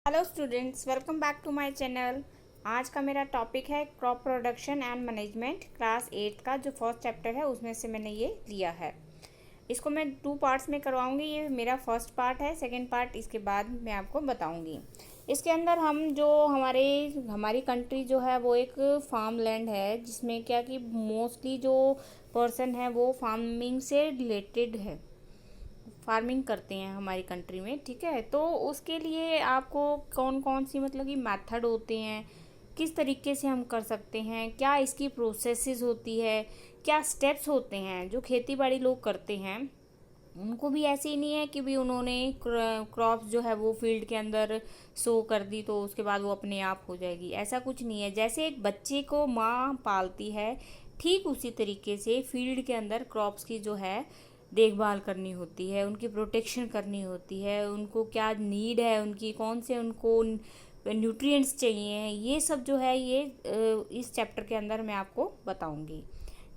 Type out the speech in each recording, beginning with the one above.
Hello students, welcome back to my channel. आज का मेरा टॉपिक है crop production and management, class 8 का जो फर्स्ट चैप्टर है उसमें से मैंने ये लिया है। इसको मैं 2 पार्ट्स में करवाऊंगी। ये मेरा फर्स्ट पार्ट है, सेकंड पार्ट इसके बाद मैं आपको बताऊंगी। इसके अंदर हम जो हमारी कंट्री जो है वो एक फार्म लैंड है, जिसमें क्या कि मोस्टली जो पर्सन है वो फार्मिंग से रिलेटेड है, फार्मिंग करते हैं हमारी कंट्री में। ठीक है, तो उसके लिए आपको कौन कौन सी मतलब कि मेथड होते हैं, किस तरीके से हम कर सकते हैं, क्या इसकी प्रोसेसेस होती है, क्या स्टेप्स होते हैं जो खेती बाड़ी लोग करते हैं। उनको भी ऐसे ही नहीं है कि भी उन्होंने क्रॉप्स जो है वो फील्ड के अंदर सो कर दी तो उसके बाद वो अपने आप हो जाएगी, ऐसा कुछ नहीं है। जैसे एक बच्चे को माँ पालती है, ठीक उसी तरीके से फील्ड के अंदर क्रॉप्स की जो है देखभाल करनी होती है, उनकी प्रोटेक्शन करनी होती है, उनको क्या नीड है, उनकी कौन से उनको न्यूट्रिएंट्स चाहिए, ये सब जो है ये इस चैप्टर के अंदर मैं आपको बताऊंगी।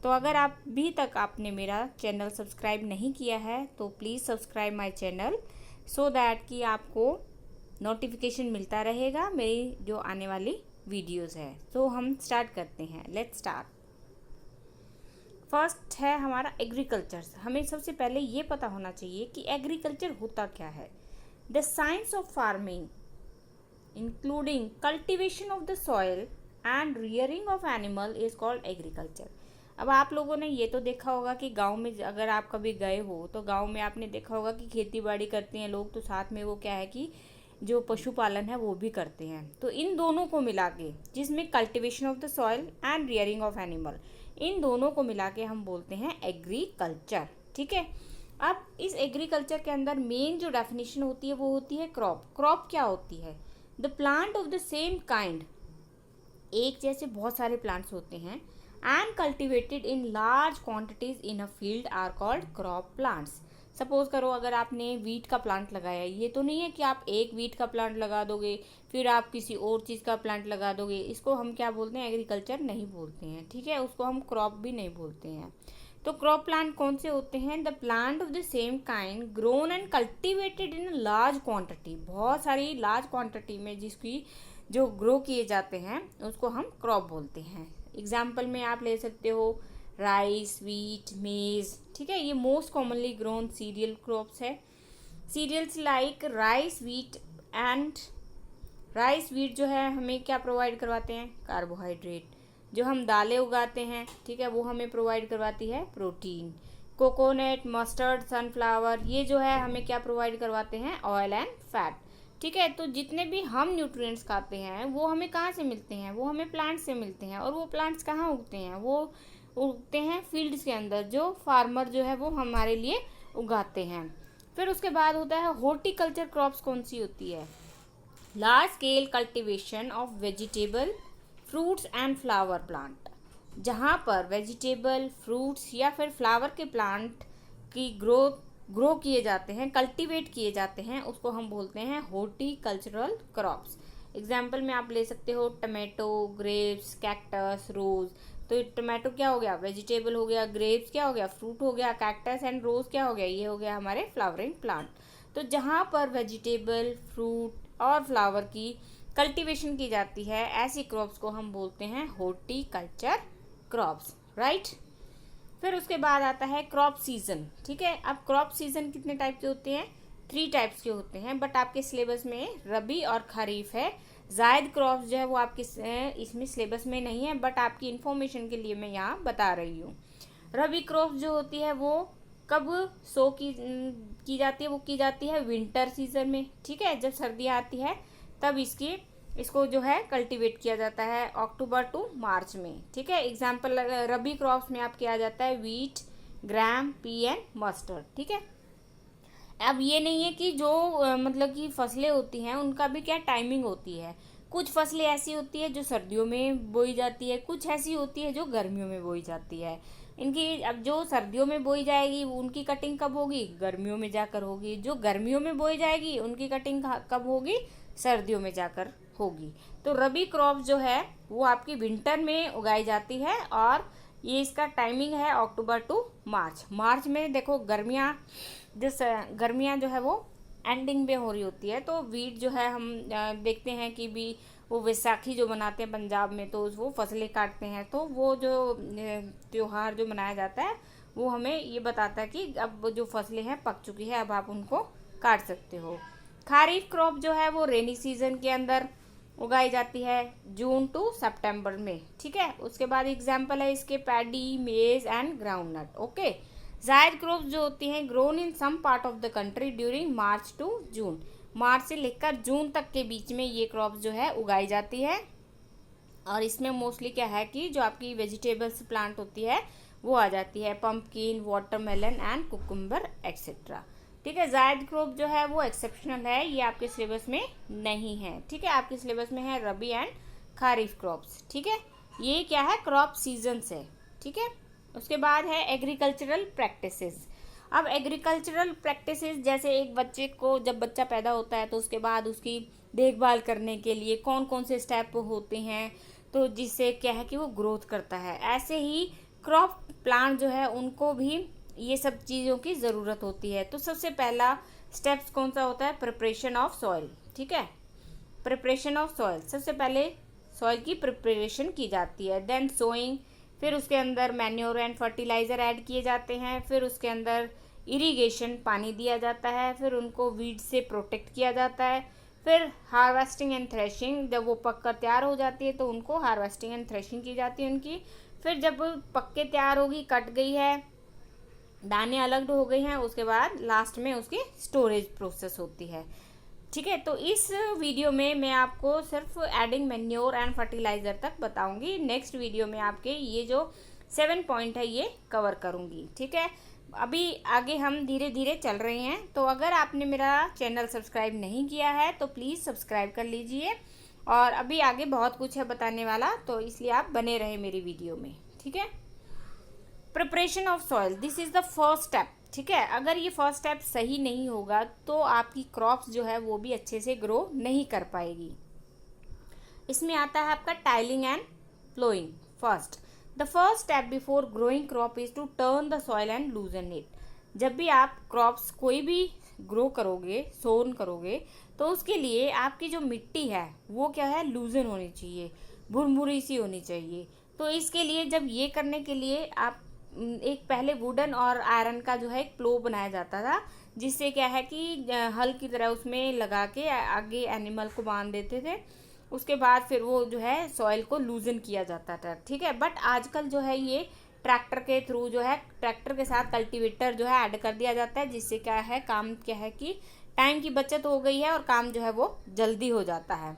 तो अगर आप भी तक आपने मेरा चैनल सब्सक्राइब नहीं किया है तो please subscribe my channel, so that कि आपको नोटिफिकेशन मिलता रहेगा मेरी जो आने वाली वीडियोस है। तो हम स्टार्ट करते हैं, लेट्स स्टार्ट। फर्स्ट है हमारा एग्रीकल्चर। हमें सबसे पहले ये पता होना चाहिए कि एग्रीकल्चर होता क्या है। The science of farming including cultivation of the soil and rearing of animal is called agriculture. अब आप लोगों ने ये तो देखा होगा कि गांव में अगर आप कभी गए हो तो गांव में आपने देखा होगा कि खेती बाड़ी करते हैं लोग, तो साथ में वो क्या है कि जो पशुपालन है वो भी करते हैं। तो इन दोनों को मिला के, जिसमें cultivation of the soil and rearing of animal, इन दोनों को मिला के हम बोलते हैं एग्रीकल्चर। ठीक है, अब इस एग्रीकल्चर के अंदर मेन जो डेफिनेशन होती है वो होती है क्रॉप। क्रॉप क्या होती है? The plant of the same kind, एक जैसे बहुत सारे प्लांट्स होते हैं, and cultivated in large quantities in a field are called crop plants. Suppose करो अगर आपने वीट का प्लांट लगाया, ये तो नहीं है कि आप एक वीट का प्लांट लगा दोगे फिर आप किसी और चीज़ का प्लांट लगा दोगे, इसको हम क्या बोलते हैं? एग्रीकल्चर नहीं बोलते हैं। ठीक है, उसको हम क्रॉप भी नहीं बोलते हैं। तो क्रॉप प्लांट कौन से होते हैं? The plant of the same kind grown and cultivated in large quantity, बहुत सारी लार्ज क्वांटिटी में जिसकी जो ग्रो किए जाते हैं उसको हम क्रॉप बोलते हैं। एग्जाम्पल में आप ले सकते हो राइस, वीट, मेज। ठीक है, ये most commonly grown cereal crops है। Cereals like rice, wheat and rice, wheat जो है हमें क्या प्रोवाइड करवाते हैं? कार्बोहाइड्रेट। जो हम दालें उगाते हैं, ठीक है, वो हमें प्रोवाइड करवाती है प्रोटीन। कोकोनट, मस्टर्ड, सनफ्लावर, ये जो है हमें क्या प्रोवाइड करवाते हैं? Oil and fat. ठीक है, तो जितने भी हम न्यूट्रिएंट्स खाते हैं वो हमें कहाँ से मिलते हैं? वो हमें प्लांट्स से मिलते हैं। और वो प्लांट्स कहाँ उगते हैं? वो उगते हैं फील्ड्स के अंदर, जो फार्मर जो है वो हमारे लिए उगाते हैं। फिर उसके बाद होता है हॉर्टिकल्चर। क्रॉप्स कौन सी होती है? Large scale cultivation of vegetable, fruits and flower plant, जहाँ पर वेजिटेबल, फ्रूट्स या फिर फ्लावर के प्लांट की ग्रो किए जाते हैं, कल्टीवेट किए जाते हैं, उसको हम बोलते हैं हॉर्टिकल्चरल क्रॉप्स। एग्जाम्पल में आप ले सकते हो टमाटो, ग्रेप्स, कैक्टस, रोज। तो टमाटो क्या हो गया? वेजिटेबल हो गया। ग्रेप्स क्या हो गया? फ्रूट हो गया। कैक्टस एंड रोज क्या हो गया? ये हो गया हमारे फ्लावरिंग प्लांट। तो जहाँ पर वेजिटेबल, फ्रूट और फ्लावर की कल्टीवेशन की जाती है, ऐसी क्रॉप्स को हम बोलते हैं हॉर्टिकल्चर क्रॉप्स, राइट। फिर उसके बाद आता है क्रॉप सीजन। ठीक है, अब क्रॉप सीजन कितने टाइप के होते हैं? 3 टाइप्स के होते हैं, बट आपके सिलेबस में रबी और खरीफ है। जायद क्रॉप्स जो है वो आपके इसमें सिलेबस में नहीं है, बट आपकी इन्फॉर्मेशन के लिए मैं यहाँ बता रही हूँ। रबी क्रॉप्स जो होती है वो कब सो की जाती है? वो की जाती है विंटर सीजन में। ठीक है, जब सर्दियाँ आती है तब इसको जो है कल्टीवेट किया जाता है अक्टूबर टू मार्च में। ठीक है, एग्जाम्पल रबी क्रॉप्स में आपके आ जाता है wheat, gram, P and mustard. ठीक है, अब ये नहीं है कि जो मतलब कि फसलें होती हैं उनका भी क्या टाइमिंग होती है। कुछ फसलें ऐसी होती है जो सर्दियों में बोई जाती है, कुछ ऐसी होती है जो गर्मियों में बोई जाती है। इनकी अब जो सर्दियों में बोई जाएगी उनकी कटिंग कब होगी? गर्मियों में जाकर होगी। जो गर्मियों में बोई जाएगी उनकी कटिंग कब होगी? सर्दियों में जाकर होगी। तो रबी क्रॉप जो है वो आपकी विंटर में उगाई जाती है और ये इसका टाइमिंग है अक्टूबर टू मार्च। मार्च में देखो गर्मियाँ जो है वो एंडिंग में हो रही होती है। तो वीट जो है हम देखते हैं कि भी वो वैसाखी जो मनाते हैं पंजाब में, तो वो फसलें काटते हैं, तो वो जो त्योहार जो मनाया जाता है वो हमें ये बताता है कि अब जो फसलें हैं पक चुकी है, अब आप उनको काट सकते हो। खारीफ क्रॉप जो है वो रेनी सीजन के अंदर उगाई जाती है, जून टू सितंबर में, ठीक है। उसके बाद एग्जाम्पल है इसके paddy, maize and groundnut, okay. Zaid crop जो होती हैं grown in some part of the country during March to June, मार्च से लेकर जून तक के बीच में ये क्रॉप जो है उगाई जाती है। और इसमें मोस्टली क्या है कि जो आपकी वेजिटेबल्स प्लांट होती है वो आ जाती है, pumpkin, watermelon and cucumber etcetera, ठीक है। जायद क्रॉप जो है वो एक्सेप्शनल है, ये आपके सिलेबस में नहीं है, ठीक है। आपके सिलेबस में है रबी एंड खारिफ क्रॉप्स, ठीक है। ये क्या है, क्रॉप सीजन्स है, ठीक है। उसके बाद है एग्रीकल्चरल प्रैक्टिसेस। अब एग्रीकल्चरल प्रैक्टिसेस जैसे एक बच्चे को, जब बच्चा पैदा होता है तो उसके बाद उसकी देखभाल करने के लिए कौन कौन से स्टेप होते हैं, तो जिससे क्या है कि वो ग्रोथ करता है, ऐसे ही क्रॉप प्लांट जो है उनको भी ये सब चीज़ों की ज़रूरत होती है। तो सबसे पहला स्टेप्स कौन सा होता है, प्रिपरेशन ऑफ सॉइल, ठीक है। प्रिपरेशन ऑफ सॉइल, सबसे पहले सॉइल की प्रिपरेशन की जाती है, देन सोइंग, फिर उसके अंदर मैन्योर एंड फर्टिलाइज़र ऐड किए जाते हैं, फिर उसके अंदर इरिगेशन, पानी दिया जाता है, फिर उनको वीड से प्रोटेक्ट किया जाता है, फिर हार्वेस्टिंग एंड थ्रेशिंग, जब वो पक कर तैयार हो जाती है तो उनको हार्वेस्टिंग एंड थ्रेशिंग की जाती है उनकी, फिर जब पक के तैयार होगी, कट गई है, दाने अलग हो गए हैं, उसके बाद लास्ट में उसकी स्टोरेज प्रोसेस होती है, ठीक है। तो इस वीडियो में मैं आपको सिर्फ एडिंग मैन्योर एंड फर्टिलाइज़र तक बताऊंगी, नेक्स्ट वीडियो में आपके ये जो 7 पॉइंट है ये कवर करूंगी, ठीक है। अभी आगे हम धीरे धीरे चल रहे हैं, तो अगर आपने मेरा चैनल सब्सक्राइब नहीं किया है तो प्लीज़ सब्सक्राइब कर लीजिए, और अभी आगे बहुत कुछ है बताने वाला, तो इसलिए आप बने रहे मेरी वीडियो में, ठीक है। Preparation of soil, this is the first step, ठीक है। अगर ये फर्स्ट स्टेप सही नहीं होगा तो आपकी क्रॉप्स जो है वो भी अच्छे से ग्रो नहीं कर पाएगी। इसमें आता है आपका tilling and ploughing. First, the first step before growing crop is to turn the soil and loosen it. जब भी आप क्रॉप्स कोई भी ग्रो करोगे, सोन करोगे, तो उसके लिए आपकी जो मिट्टी है वो क्या है, लूजन होनी चाहिए, भुरभुरी सी होनी चाहिए। तो इसके लिए, जब ये करने के लिए आप एक पहले वुडन और आयरन का जो है एक प्लो बनाया जाता था, जिससे क्या है कि हल की तरह उसमें लगा के आगे एनिमल को बांध देते थे, उसके बाद फिर वो जो है सॉइल को लूजन किया जाता था, ठीक है। बट आजकल जो है ये ट्रैक्टर के थ्रू जो है, ट्रैक्टर के साथ कल्टीवेटर जो है ऐड कर दिया जाता है, जिससे क्या है, काम क्या है कि टाइम की बचत हो गई है और काम जो है वो जल्दी हो जाता है।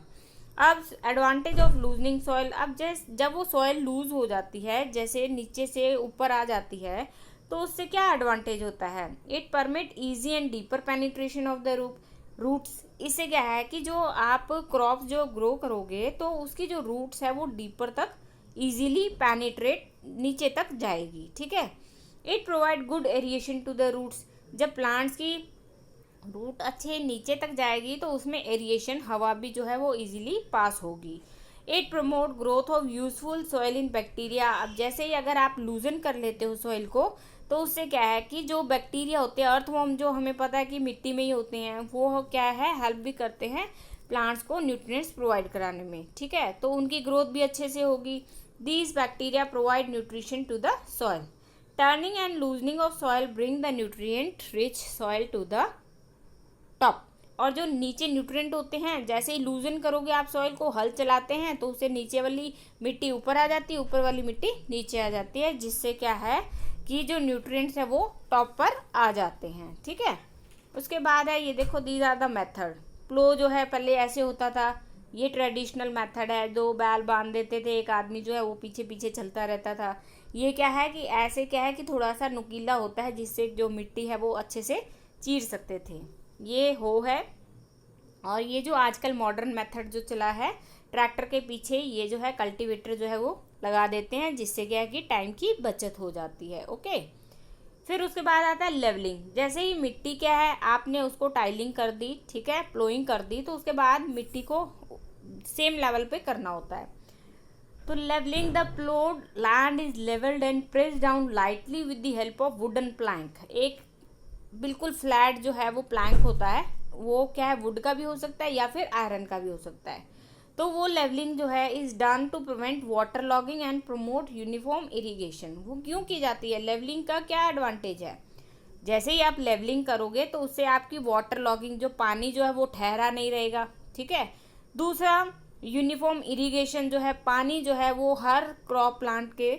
अब एडवांटेज ऑफ लूजनिंग सॉइल, अब जब वो सॉइल लूज हो जाती है, जैसे नीचे से ऊपर आ जाती है, तो उससे क्या एडवांटेज होता है, it permit easy and deeper penetration of the roots. इससे क्या है कि जो आप क्रॉप जो ग्रो करोगे तो उसकी जो रूट्स है वो डीपर तक इजीली पेनिट्रेट नीचे तक जाएगी, ठीक है। It provide good aeration to the roots, जब प्लांट्स की रूट अच्छे नीचे तक जाएगी तो उसमें एरिएशन, हवा भी जो है वो इजीली पास होगी। It promote growth of useful soil in bacteria. अब जैसे ही अगर आप लूजन कर लेते हो सॉइल को, तो उससे क्या है कि जो बैक्टीरिया होते हैं, अर्थवर्म जो हमें पता है कि मिट्टी में ही होते हैं, वो क्या है, हेल्प भी करते हैं प्लांट्स को न्यूट्रिएंट्स प्रोवाइड कराने में, ठीक है। तो उनकी ग्रोथ भी अच्छे से होगी। These bacteria provide nutrition to the soil. Turning and loosening of soil bring the nutrient rich soil to the top. और जो नीचे न्यूट्रिएंट होते हैं, जैसे ही लूजन करोगे आप सॉइल को, हल चलाते हैं तो उससे नीचे वाली मिट्टी ऊपर आ जाती है, ऊपर वाली मिट्टी नीचे आ जाती है, जिससे क्या है कि जो न्यूट्रिएंट्स है वो टॉप पर आ जाते हैं, ठीक है। उसके बाद है ये देखो, दीज आर द मेथड। प्लो जो है पहले ऐसे होता था, ये ट्रेडिशनल मेथड है, 2 बैल बांध देते थे, एक आदमी जो है वो पीछे पीछे चलता रहता था। ये क्या है कि ऐसे क्या है कि थोड़ा सा नुकीला होता है, जिससे जो मिट्टी है वो अच्छे से चीर सकते थे। ये हो है, और ये जो आजकल मॉडर्न मेथड जो चला है, ट्रैक्टर के पीछे ये जो है कल्टीवेटर जो है वो लगा देते हैं, जिससे क्या है कि टाइम की बचत हो जाती है, ओके। फिर उसके बाद आता है लेवलिंग। जैसे ही मिट्टी क्या है, आपने उसको टाइलिंग कर दी, ठीक है, प्लोइंग कर दी, तो उसके बाद मिट्टी को सेम लेवल पे करना होता है। तो levelling, the ploughed land is levelled and pressed down lightly with the help of wooden plank. एक बिल्कुल फ्लैट जो है वो प्लैंक होता है, वो क्या है, वुड का भी हो सकता है या फिर आयरन का भी हो सकता है। तो वो लेवलिंग जो है is done to prevent waterlogging and promote uniform irrigation. वो क्यों की जाती है, लेवलिंग का क्या एडवांटेज है, जैसे ही आप लेवलिंग करोगे तो उससे आपकी वाटर लॉगिंग, जो पानी जो है वो ठहरा नहीं रहेगा, ठीक है। दूसरा, यूनिफॉर्म इरिगेशन जो है, पानी जो है वो हर क्रॉप प्लांट के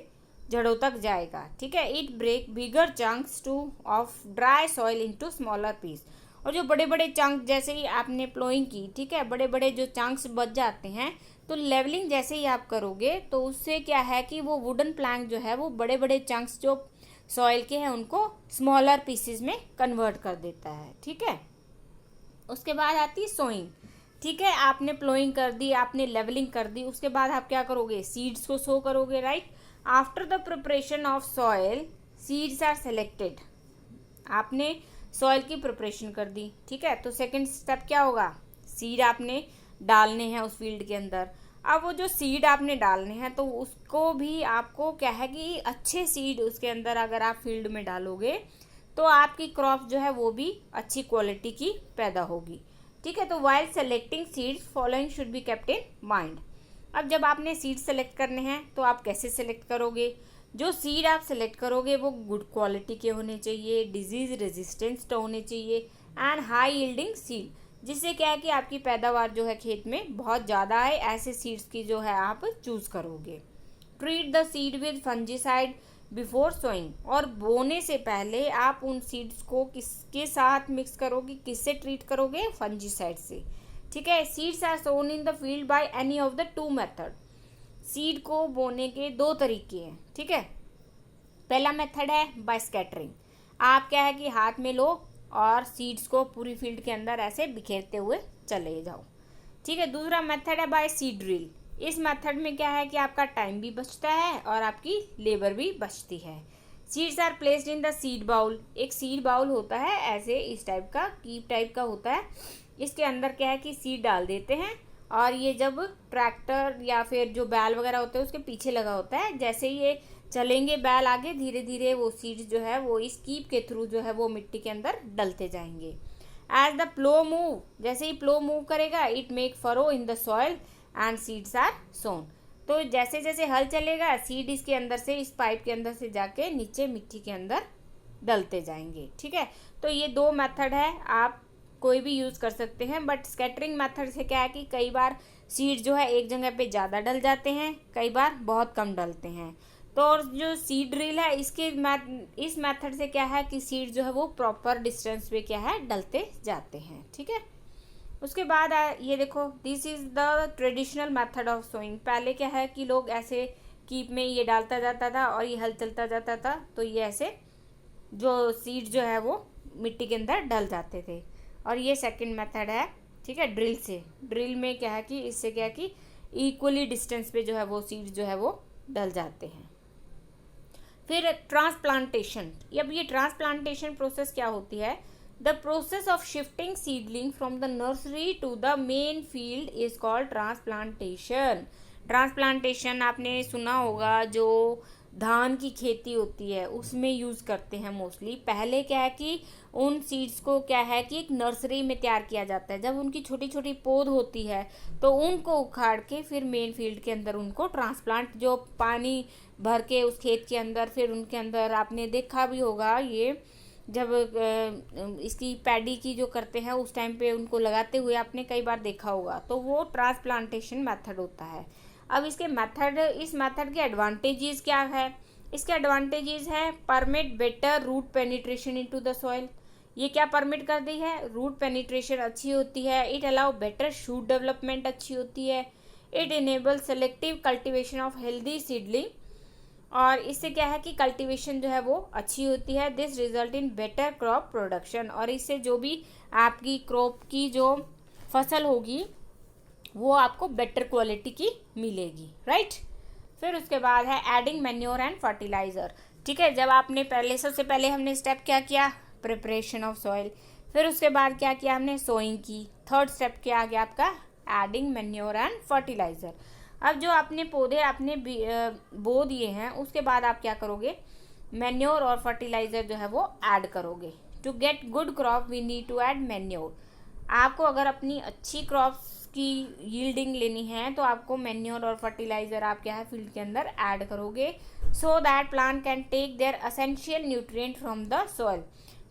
जड़ों तक जाएगा, ठीक है। It break bigger chunks to of dry soil into smaller piece. और जो बड़े बड़े चंक, जैसे ही आपने प्लोइंग की, ठीक है, बड़े बड़े जो चंक्स बच जाते हैं, तो लेवलिंग जैसे ही आप करोगे तो उससे क्या है कि वो वुडन प्लैंक जो है वो बड़े बड़े चंक्स जो सॉइल के हैं उनको स्मॉलर पीसेस में कन्वर्ट कर देता है, ठीक है। उसके बाद आती है सोइंग, ठीक है। आपने प्लोइंग कर दी, आपने लेवलिंग कर दी, उसके बाद आप क्या करोगे, सीड्स को सो करोगे, right. After the preparation of soil seeds are selected. आपने सॉइल की प्रिपरेशन कर दी, ठीक है, तो सेकंड स्टेप क्या होगा, सीड आपने डालने हैं उस फील्ड के अंदर। अब वो जो सीड आपने डालने हैं तो उसको भी आपको क्या है कि अच्छे सीड उसके अंदर अगर आप फील्ड में डालोगे तो आपकी क्रॉप जो है वो भी अच्छी क्वालिटी की पैदा होगी, ठीक है। तो while selecting seeds following should be kept in mind. अब जब आपने सीड सेलेक्ट करने हैं तो आप कैसे सेलेक्ट करोगे, जो सीड आप सेलेक्ट करोगे वो गुड क्वालिटी के होने चाहिए, डिजीज रेजिस्टेंस तो होने चाहिए, एंड हाई यील्डिंग सीड, जिससे क्या है कि आपकी पैदावार जो है खेत में बहुत ज़्यादा है, ऐसे सीड्स की जो है आप चूज करोगे। Treat the seed with fungicide before sowing, और बोने से पहले आप उन सीड्स को किसके साथ मिक्स करोगे, किससे ट्रीट करोगे, फंजीसाइड से, ठीक है। Seeds are sown in the field by any of the two method. Seed को बोने के दो तरीके हैं, ठीक है। पहला मेथड है बाय स्कैटरिंग, आप क्या है कि हाथ में लो और सीड्स को पूरी फील्ड के अंदर ऐसे बिखेरते हुए चले जाओ, ठीक है। दूसरा मेथड है बाय सीड ड्रिल। इस मेथड में क्या है कि आपका टाइम भी बचता है और आपकी लेबर भी बचती है। Seeds are placed in the seed bowl. एक सीड बाउल होता है ऐसे इस टाइप का, कीप टाइप का होता है, इसके अंदर क्या है कि सीड डाल देते हैं और ये जब ट्रैक्टर या फिर जो बैल वगैरह होते हैं उसके पीछे लगा होता है, जैसे ये चलेंगे बैल आगे, धीरे धीरे वो सीड्स जो है वो इस कीप के थ्रू जो है वो मिट्टी के अंदर डलते जाएंगे। एज द प्लो मूव, जैसे ही प्लो मूव करेगा it make furrow in the soil and seeds are sown. तो जैसे जैसे हल चलेगा सीड इसके अंदर से, इस पाइप के अंदर से जाके नीचे मिट्टी के अंदर डलते जाएंगे, ठीक है। तो ये दो मेथड है, आप कोई भी यूज़ कर सकते हैं, बट स्कैटरिंग मेथड से क्या है कि कई बार सीड जो है एक जगह पे ज़्यादा डल जाते हैं, कई बार बहुत कम डलते हैं। तो और जो सीड ड्रिल है इस मेथड से क्या है कि सीड जो है वो प्रॉपर डिस्टेंस पे क्या है डलते जाते हैं, ठीक है। उसके बाद ये देखो, this is the traditional method of sowing. पहले क्या है कि लोग ऐसे कीप में ये डालता जाता था और ये हल चलता जाता था, तो ये ऐसे जो सीड जो है वो मिट्टी के अंदर डल जाते थे। और ये सेकंड मेथड है, ठीक है, ड्रिल से। ड्रिल में क्या है कि इससे क्या है कि इक्वली डिस्टेंस पे जो है वो सीड जो है वो डल जाते हैं। फिर ट्रांसप्लांटेशन। अब ये ट्रांसप्लांटेशन प्रोसेस क्या होती है, the process of shifting seedling from the nursery to the main field is called transplantation. Transplantation आपने सुना होगा, जो धान की खेती होती है उसमें यूज़ करते हैं मोस्टली। पहले क्या है कि उन सीड्स को क्या है कि एक नर्सरी में तैयार किया जाता है, जब उनकी छोटी छोटी पौध होती है तो उनको उखाड़ के फिर मेन फील्ड के अंदर उनको ट्रांसप्लांट, जो पानी भर के उस खेत के अंदर, फिर उनके अंदर आपने देखा भी होगा ये जब इसकी पैडी की जो करते हैं उस टाइम पे उनको लगाते हुए आपने कई बार देखा होगा, तो वो ट्रांसप्लांटेशन मेथड होता है। अब इस मेथड के एडवांटेजेस क्या है, इसके एडवांटेजेस है permit better root penetration into the soil. ये क्या परमिट कर दी है, रूट पेनिट्रेशन अच्छी होती है। It allow better shoot development अच्छी होती है। It enable selective cultivation of healthy seedling, और इससे क्या है कि कल्टीवेशन जो है वो अच्छी होती है। This result in better crop production, और इससे जो भी आपकी क्रॉप की जो फसल होगी वो आपको बेटर क्वालिटी की मिलेगी, राइट। फिर उसके बाद है एडिंग मैन्योर एंड फर्टिलाइज़र, ठीक है। जब आपने सबसे पहले हमने स्टेप क्या किया, प्रिपरेशन ऑफ सॉइल। फिर उसके बाद क्या किया हमने, सोइंग की। थर्ड स्टेप क्या आ गया आपका, एडिंग मैन्योर एंड फर्टिलाइज़र। अब जो आपने पौधे आपने बो दिए हैं उसके बाद आप क्या करोगे, मैन्योर और फर्टिलाइज़र जो है वो ऐड करोगे। To get good crop we need to add manure. आपको अगर अपनी अच्छी क्रॉप्स की यील्डिंग लेनी है तो आपको मैन्योर और फर्टिलाइजर आप क्या है फील्ड के अंदर ऐड करोगे, so that plant can take their essential nutrient from the soil.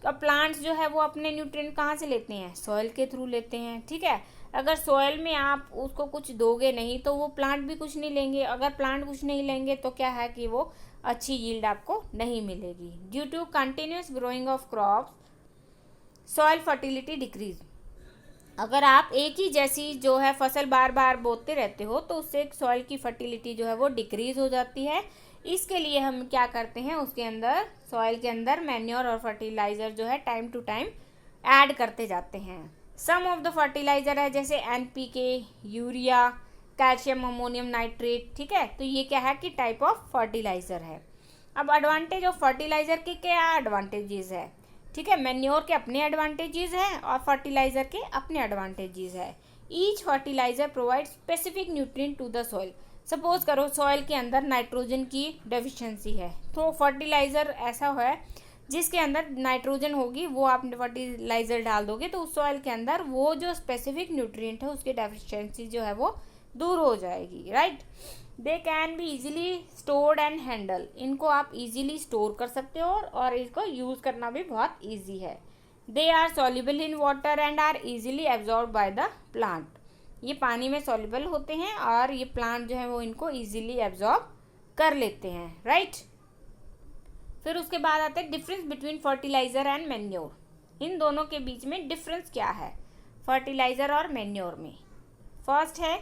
अब प्लांट्स जो है वो अपने न्यूट्रिएंट कहाँ से लेते हैं, सॉइल के थ्रू लेते हैं, ठीक है। अगर सॉइल में आप उसको कुछ दोगे नहीं तो वो प्लांट भी कुछ नहीं लेंगे, अगर प्लांट कुछ नहीं लेंगे तो क्या है कि वो अच्छी यील्ड आपको नहीं मिलेगी। Due to continuous growing of crops soil fertility decrease. अगर आप एक ही जैसी जो है फसल बार बार बोते रहते हो तो उससे सॉइल की फर्टिलिटी जो है वो डिक्रीज हो जाती है। इसके लिए हम क्या करते हैं, उसके अंदर सॉइल के अंदर मैन्योर और फर्टिलाइजर जो है टाइम टू टाइम ऐड करते जाते हैं। सम ऑफ द फर्टिलाइजर है जैसे NPK, urea, calcium ammonium nitrate, ठीक है। तो ये क्या है कि टाइप ऑफ फर्टिलाइजर है। अब एडवांटेज ऑफ फर्टिलाइजर के क्या एडवांटेजेस है, ठीक है। मैन्योर के अपने एडवांटेजेस हैं और फर्टिलाइजर के अपने एडवांटेजेस है। Each fertiliser provide specific nutrient to the soil. Suppose करो सॉइल के अंदर नाइट्रोजन की डेफिशिएंसी है तो फर्टिलाइजर ऐसा है जिसके अंदर नाइट्रोजन होगी, वो आप फर्टिलाइजर डाल दोगे तो उस सॉइल के अंदर वो जो स्पेसिफिक न्यूट्रिएंट है उसकी डेफिशिएंसी जो है वो दूर हो जाएगी, right. They can be easily stored and handle. इनको आप इजीली स्टोर कर सकते हो और इसको यूज करना भी बहुत इजी है। They are soluble in water and are easily absorb by the plant. ये पानी में सॉल्युबल होते हैं और ये प्लांट जो है वो इनको इजीली एब्जॉर्ब कर लेते हैं, राइट। फिर उसके बाद आता है difference between fertiliser and manure. इन दोनों के बीच में डिफरेंस क्या है फर्टिलाइजर और मैन्योर में। फर्स्ट है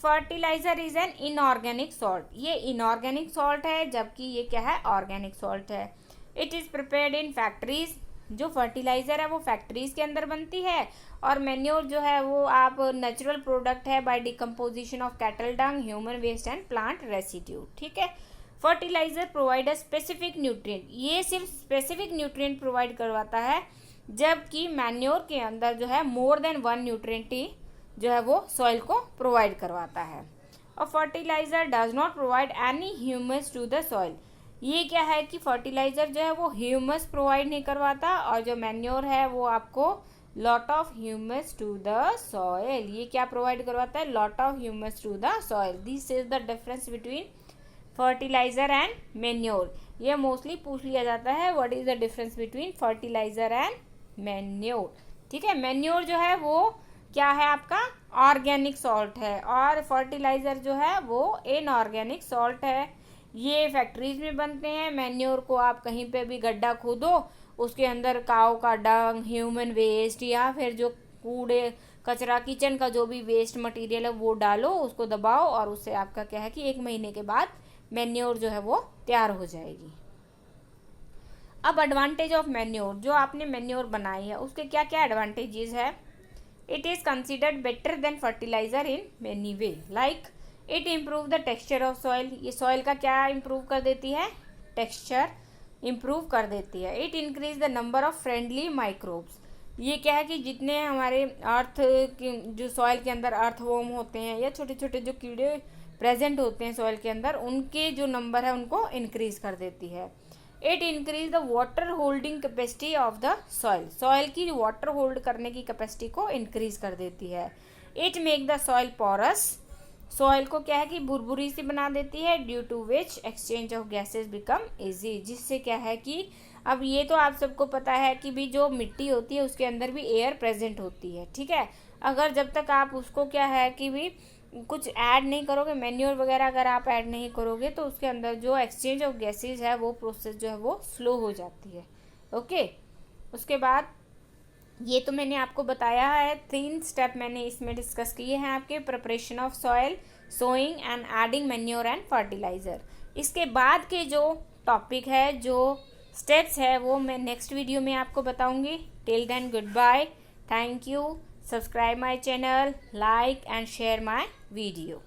fertiliser is an inorganic salt. ये इनऑर्गेनिक सॉल्ट है जबकि ये क्या है ऑर्गेनिक सॉल्ट है। It is prepared in factories. जो फर्टिलाइजर है वो फैक्ट्रीज के अंदर बनती है और मैन्योर जो है वो आप नेचुरल प्रोडक्ट है by decomposition of cattle dung, human waste and plant residue, ठीक है। Fertiliser provide a specific nutrient. ये सिर्फ स्पेसिफिक न्यूट्रिएंट प्रोवाइड करवाता है, जबकि मैन्योर के अंदर जो है मोर देन वन न्यूट्रिएंट ही जो है वो सॉइल को प्रोवाइड करवाता है। और fertiliser does not provide any humus to the soil. ये क्या है कि फर्टिलाइजर जो है वो ह्यूमस प्रोवाइड नहीं करवाता और जो मैन्योर है वो आपको lot of humus to the soil, ये क्या प्रोवाइड करवाता है, lot of humus to the soil. This is the difference between fertiliser and manure. ये मोस्टली पूछ लिया जाता है what is the difference between fertiliser and manure, ठीक है। मैन्योर जो है वो क्या है आपका ऑर्गेनिक सॉल्ट है और फर्टिलाइजर जो है वो इनऑर्गेनिक सॉल्ट है। ये फैक्ट्रीज में बनते हैं। मैन्योर को आप कहीं पे भी गड्ढा खोदो, उसके अंदर काऊ का डंग, ह्यूमन वेस्ट या फिर जो कूड़े कचरा किचन का जो भी वेस्ट मटेरियल है वो डालो, उसको दबाओ और उससे आपका क्या है कि 1 महीने के बाद मैन्योर जो है वो तैयार हो जाएगी। अब एडवांटेज ऑफ मैन्योर, जो आपने मैन्योर बनाई है उसके क्या क्या एडवांटेजेस है। It is considered better than fertilizer in many way, like it improve the texture of soil. ये सॉइल का क्या इम्प्रूव कर देती है, टेक्सचर इम्प्रूव कर देती है। It increase the number of friendly microbes. ये क्या है कि जितने हमारे अर्थ की जो सॉइल के अंदर अर्थवॉर्म होते हैं या छोटे छोटे जो कीड़े प्रेजेंट होते हैं सॉइल के अंदर, उनके जो नंबर है उनको इंक्रीज कर देती है। It increase the water holding capacity of the soil. Soil की वाटर होल्ड करने की कैपेसिटी को इंक्रीज कर देती है। It make the soil porous. Soil को क्या है कि भुरभुरी सी बना देती है। Due to which exchange of gases become easy. जिससे क्या है कि अब ये तो आप सबको पता है कि भी जो मिट्टी होती है उसके अंदर भी एयर प्रेजेंट होती है, ठीक है। अगर जब तक आप उसको क्या है कि भी कुछ ऐड नहीं करोगे, मैन्योर वगैरह अगर आप ऐड नहीं करोगे तो उसके अंदर जो एक्सचेंज ऑफ गैसेस है वो प्रोसेस जो है वो स्लो हो जाती है, ओके। उसके बाद ये तो मैंने आपको बताया है, 3 स्टेप मैंने इसमें डिस्कस किए हैं आपके, preparation of soil, sowing and adding manure and fertilizer. इसके बाद के जो टॉपिक है, जो स्टेप्स है, वो मैं नेक्स्ट वीडियो में आपको बताऊंगी। Till then goodbye, thank you, subscribe my channel, like and share my video.